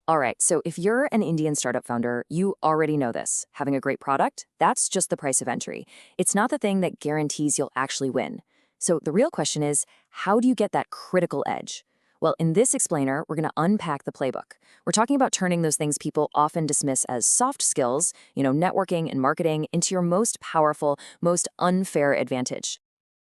All right, so if you're an Indian startup founder, you already know this. Having a great product, that's just the price of entry. It's not the thing that guarantees you'll actually win. So the real question is, how do you get that critical edge? Well, in this explainer, we're going to unpack the playbook. We're talking about turning those things people often dismiss as soft skills, networking and marketing, into your most powerful, most unfair advantage.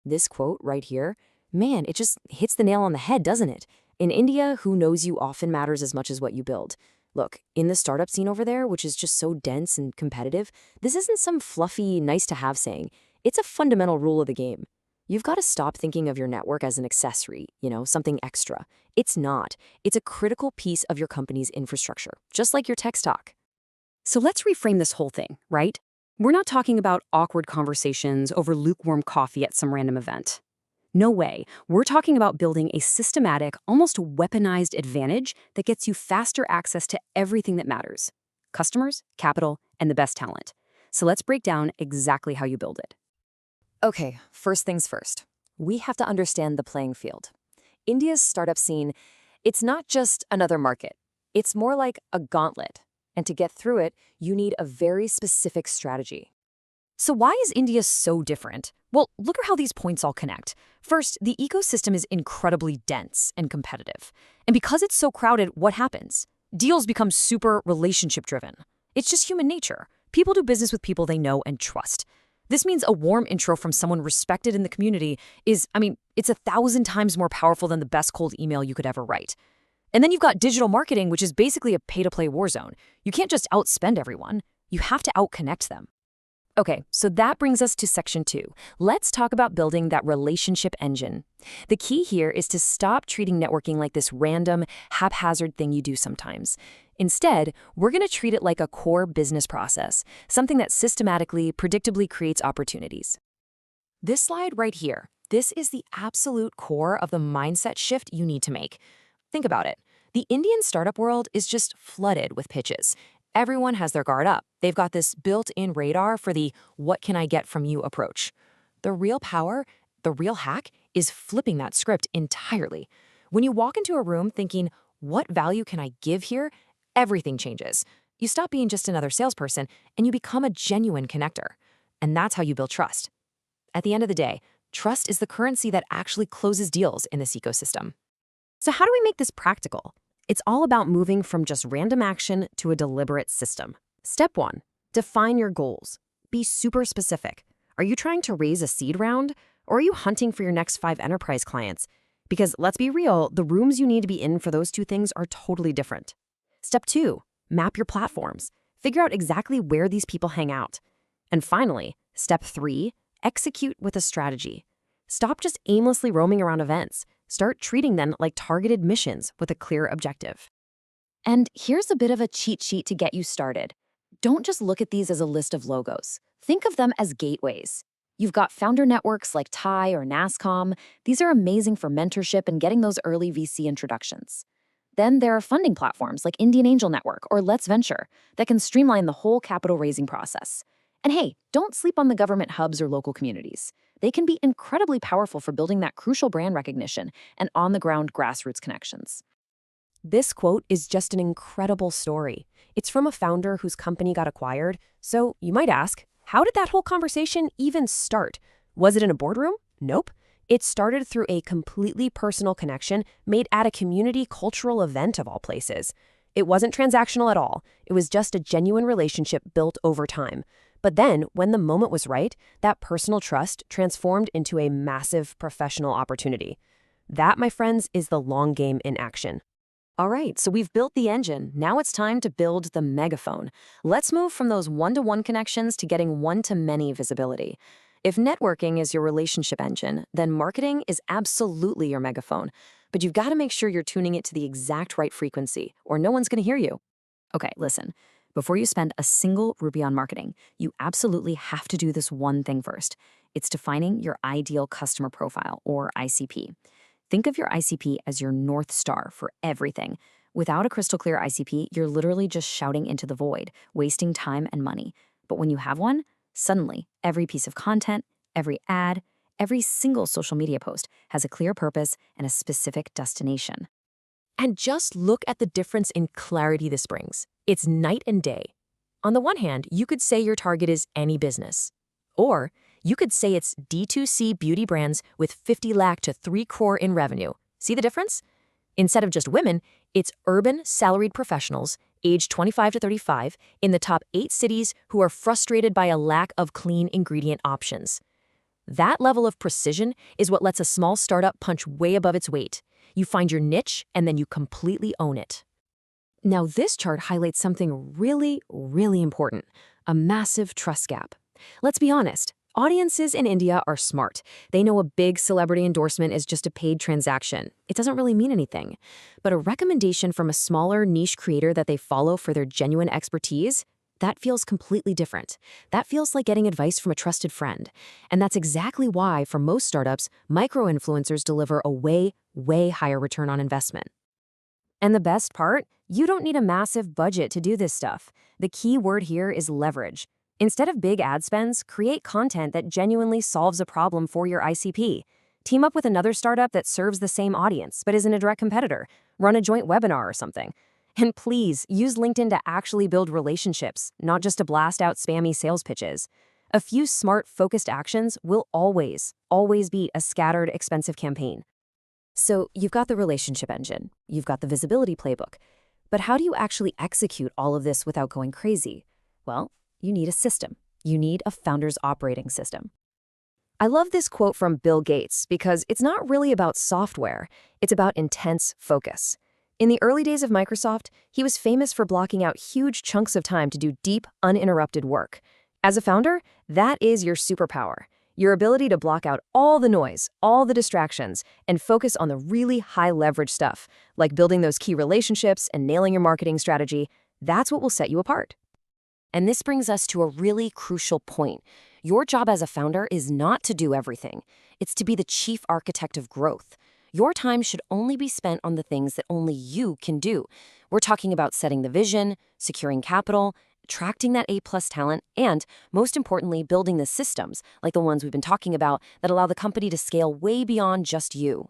This quote right here, man, it just hits the nail on the head, doesn't it? In India, who knows you often matters as much as what you build. Look, in the startup scene over there, which is just so dense and competitive, this isn't some fluffy, nice-to-have saying. It's a fundamental rule of the game. You've got to stop thinking of your network as an accessory, something extra. It's not. It's a critical piece of your company's infrastructure, just like your tech stock. So let's reframe this whole thing, right? We're not talking about awkward conversations over lukewarm coffee at some random event. No way. We're talking about building a systematic, almost weaponized advantage that gets you faster access to everything that matters: customers, capital, and the best talent. So let's break down exactly how you build it. Okay, first things first. We have to understand the playing field. India's startup scene, it's not just another market. It's more like a gauntlet. And to get through it, you need a very specific strategy. So why is India so different? Well, look at how these points all connect. First, the ecosystem is incredibly dense and competitive. And because it's so crowded, what happens? Deals become super relationship-driven. It's just human nature. People do business with people they know and trust. This means a warm intro from someone respected in the community it's 1,000 times more powerful than the best cold email you could ever write. And then you've got digital marketing, which is basically a pay-to-play war zone. You can't just outspend everyone. You have to outconnect them. Okay, so that brings us to section 2. Let's talk about building that relationship engine. The key here is to stop treating networking like this random, haphazard thing you do sometimes. Instead, we're going to treat it like a core business process, something that systematically, predictably creates opportunities. This slide right here, this is the absolute core of the mindset shift you need to make. Think about it. The Indian startup world is just flooded with pitches. Everyone has their guard up. They've got this built-in radar for the "what can I get from you" approach. The real power, the real hack, is flipping that script entirely. When you walk into a room thinking, "what value can I give here?" everything changes. You stop being just another salesperson and you become a genuine connector. And that's how you build trust. At the end of the day, trust is the currency that actually closes deals in this ecosystem. So how do we make this practical? It's all about moving from just random action to a deliberate system. Step 1, define your goals. Be super specific. Are you trying to raise a seed round, or are you hunting for your next 5 enterprise clients? Because let's be real, the rooms you need to be in for those two things are totally different. Step 2, map your platforms. Figure out exactly where these people hang out. And finally, step 3, execute with a strategy. Stop just aimlessly roaming around events. Start treating them like targeted missions with a clear objective. And here's a bit of a cheat sheet to get you started. Don't just look at these as a list of logos. Think of them as gateways. You've got founder networks like TIE or NASCOM. These are amazing for mentorship and getting those early VC introductions. Then there are funding platforms like Indian Angel Network or Let's Venture that can streamline the whole capital raising process. And hey, don't sleep on the government hubs or local communities. They can be incredibly powerful for building that crucial brand recognition and on-the-ground grassroots connections. This quote is just an incredible story. It's from a founder whose company got acquired. So you might ask, how did that whole conversation even start? Was it in a boardroom? Nope. It started through a completely personal connection made at a community cultural event of all places. It wasn't transactional at all. It was just a genuine relationship built over time. But then, when the moment was right, that personal trust transformed into a massive professional opportunity. That, my friends, is the long game in action. All right, so we've built the engine. Now it's time to build the megaphone. Let's move from those one-to-one connections to getting one-to-many visibility. If networking is your relationship engine, then marketing is absolutely your megaphone. But you've got to make sure you're tuning it to the exact right frequency, or no one's going to hear you. Okay, listen. Before you spend a single rupee on marketing, you absolutely have to do this one thing first. It's defining your ideal customer profile, or ICP. Think of your ICP as your North Star for everything. Without a crystal clear ICP, you're literally just shouting into the void, wasting time and money. But when you have one, suddenly every piece of content, every ad, every single social media post has a clear purpose and a specific destination. And just look at the difference in clarity this brings. It's night and day. On the one hand, you could say your target is any business. Or you could say it's D2C beauty brands with 50 lakh to 3 crore in revenue. See the difference? Instead of just women, it's urban salaried professionals, aged 25 to 35, in the top 8 cities who are frustrated by a lack of clean ingredient options. That level of precision is what lets a small startup punch way above its weight. You find your niche, and then you completely own it. Now, this chart highlights something really, really important, a massive trust gap. Let's be honest, audiences in India are smart. They know a big celebrity endorsement is just a paid transaction. It doesn't really mean anything. But a recommendation from a smaller niche creator that they follow for their genuine expertise, that feels completely different. That feels like getting advice from a trusted friend. And that's exactly why, for most startups, micro-influencers deliver a way, way higher return on investment. And the best part? You don't need a massive budget to do this stuff. The key word here is leverage. Instead of big ad spends, create content that genuinely solves a problem for your ICP. Team up with another startup that serves the same audience but isn't a direct competitor. Run a joint webinar or something. And please, use LinkedIn to actually build relationships, not just to blast out spammy sales pitches. A few smart, focused actions will always, always beat a scattered, expensive campaign. So you've got the relationship engine, you've got the visibility playbook. But how do you actually execute all of this without going crazy? Well, you need a system. You need a founder's operating system. I love this quote from Bill Gates because it's not really about software, it's about intense focus. In the early days of Microsoft, he was famous for blocking out huge chunks of time to do deep, uninterrupted work. As a founder, that is your superpower. Your ability to block out all the noise, all the distractions, and focus on the really high-leverage stuff, like building those key relationships and nailing your marketing strategy. That's what will set you apart. And this brings us to a really crucial point. Your job as a founder is not to do everything. It's to be the chief architect of growth. Your time should only be spent on the things that only you can do. We're talking about setting the vision, securing capital, attracting that A-plus talent, and, most importantly, building the systems, like the ones we've been talking about, that allow the company to scale way beyond just you.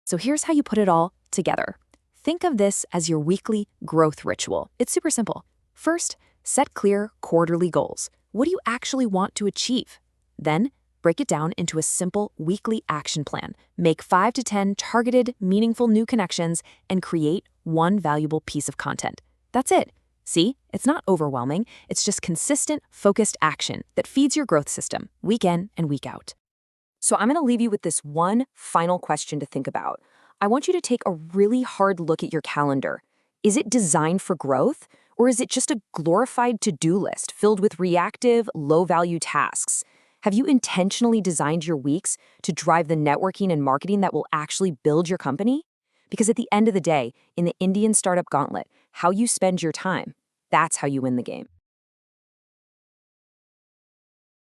So here's how you put it all together. Think of this as your weekly growth ritual. It's super simple. First, set clear quarterly goals. What do you actually want to achieve? Then, break it down into a simple weekly action plan. Make 5 to 10 targeted, meaningful new connections and create one valuable piece of content. That's it. See, it's not overwhelming. It's just consistent, focused action that feeds your growth system week in and week out. So I'm going to leave you with this one final question to think about. I want you to take a really hard look at your calendar. Is it designed for growth, or is it just a glorified to-do list filled with reactive, low-value tasks? Have you intentionally designed your weeks to drive the networking and marketing that will actually build your company? Because at the end of the day, in the Indian startup gauntlet, how you spend your time, that's how you win the game.